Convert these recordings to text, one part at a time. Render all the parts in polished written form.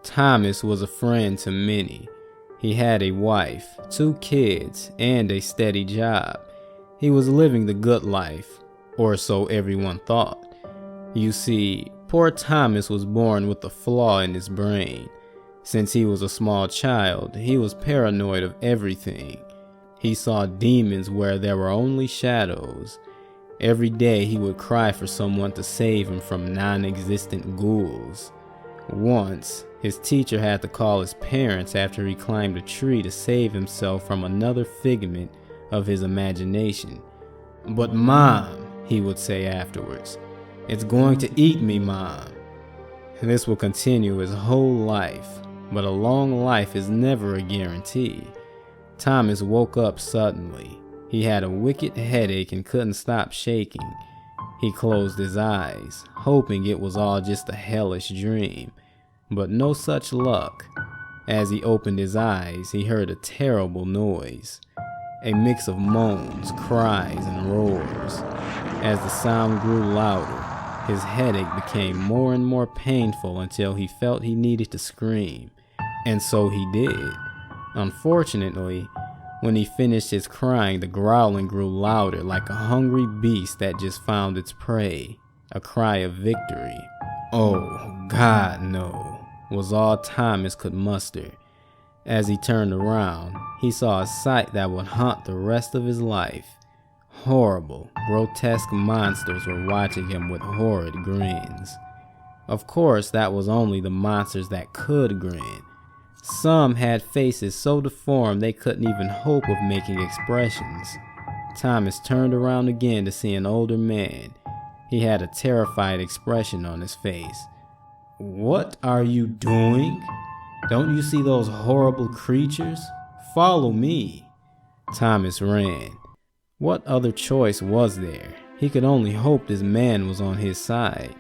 Thomas was a friend to many. He had a wife, 2 kids, and a steady job. He was living the good life, or so everyone thought. You see, poor Thomas was born with a flaw in his brain. Since he was a small child, he was paranoid of everything. He saw demons where there were only shadows. Every day he would cry for someone to save him from non-existent ghouls. Once, his teacher had to call his parents after he climbed a tree to save himself from another figment of his imagination. "But Mom," he would say afterwards, "it's going to eat me, Mom." This will continue his whole life, but a long life is never a guarantee. Thomas woke up suddenly. He had a wicked headache and couldn't stop shaking. He closed his eyes, hoping it was all just a hellish dream, but no such luck. As he opened his eyes, he heard a terrible noise, a mix of moans, cries, and roars. As the sound grew louder, his headache became more and more painful until he felt he needed to scream, and so he did. Unfortunately, when he finished his crying, the growling grew louder, like a hungry beast that just found its prey, a cry of victory. "Oh, God, no," was all Thomas could muster. As he turned around, he saw a sight that would haunt the rest of his life. Horrible, grotesque monsters were watching him with horrid grins. Of course, that was only the monsters that could grin. Some had faces so deformed they couldn't even hope of making expressions. Thomas turned around again to see an older man. He had a terrified expression on his face. "What are you doing? Don't you see those horrible creatures? Follow me." Thomas ran. What other choice was there? He could only hope this man was on his side.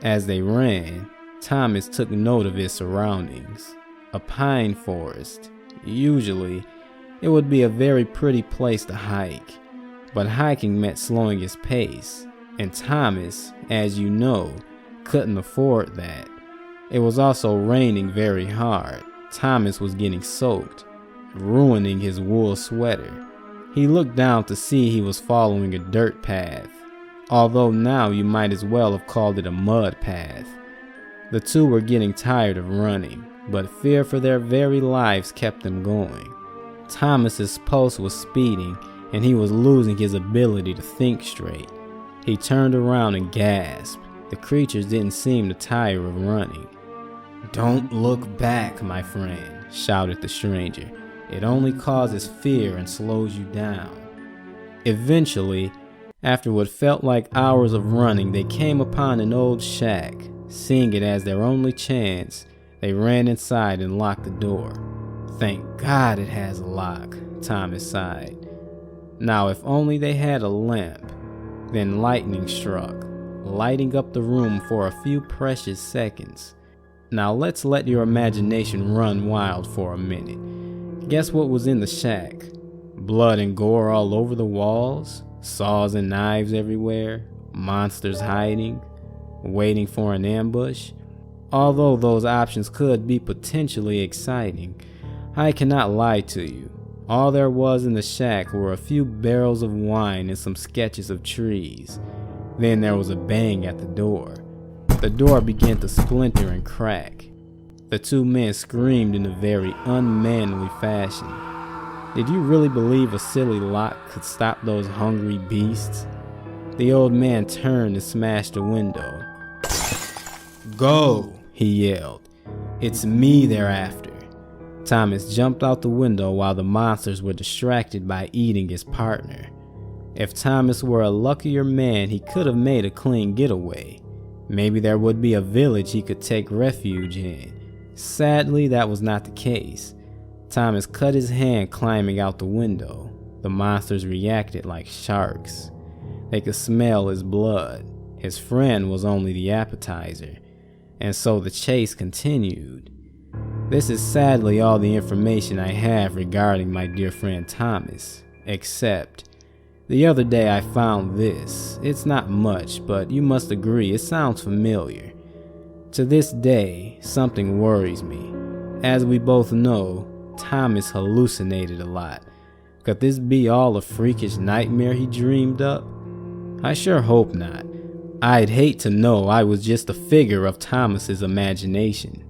As they ran, Thomas took note of his surroundings. A pine forest. Usually, it would be a very pretty place to hike, but hiking meant slowing his pace, and Thomas, as you know, couldn't afford that. It was also raining very hard. Thomas was getting soaked, ruining his wool sweater. He looked down to see he was following a dirt path, although now you might as well have called it a mud path. The two were getting tired of running, but fear for their very lives kept them going. Thomas's pulse was speeding, and he was losing his ability to think straight. He turned around and gasped. The creatures didn't seem to tire of running. "Don't look back, my friend," shouted the stranger. "It only causes fear and slows you down." Eventually, after what felt like hours of running, they came upon an old shack. Seeing it as their only chance, they ran inside and locked the door. "Thank God it has a lock," Thomas sighed. Now if only they had a lamp. Then lightning struck, lighting up the room for a few precious seconds. Now let's let your imagination run wild for a minute. Guess what was in the shack? Blood and gore all over the walls, saws and knives everywhere, monsters hiding, waiting for an ambush. Although those options could be potentially exciting, I cannot lie to you. All there was in the shack were a few barrels of wine and some sketches of trees. Then there was a bang at the door. The door began to splinter and crack. The two men screamed in a very unmanly fashion. Did you really believe a silly lock could stop those hungry beasts? The old man turned and smashed the window. "Go," he yelled. "It's me they're after." Thomas jumped out the window while the monsters were distracted by eating his partner. If Thomas were a luckier man, he could have made a clean getaway. Maybe there would be a village he could take refuge in. Sadly, that was not the case. Thomas cut his hand climbing out the window. The monsters reacted like sharks. They could smell his blood. His friend was only the appetizer. And so the chase continued. This is sadly all the information I have regarding my dear friend Thomas, except the other day I found this. It's not much, but you must agree it sounds familiar. To this day, something worries me. As we both know, Thomas hallucinated a lot. Could this be all a freakish nightmare he dreamed up? I sure hope not. I'd hate to know I was just a figure of Thomas's imagination.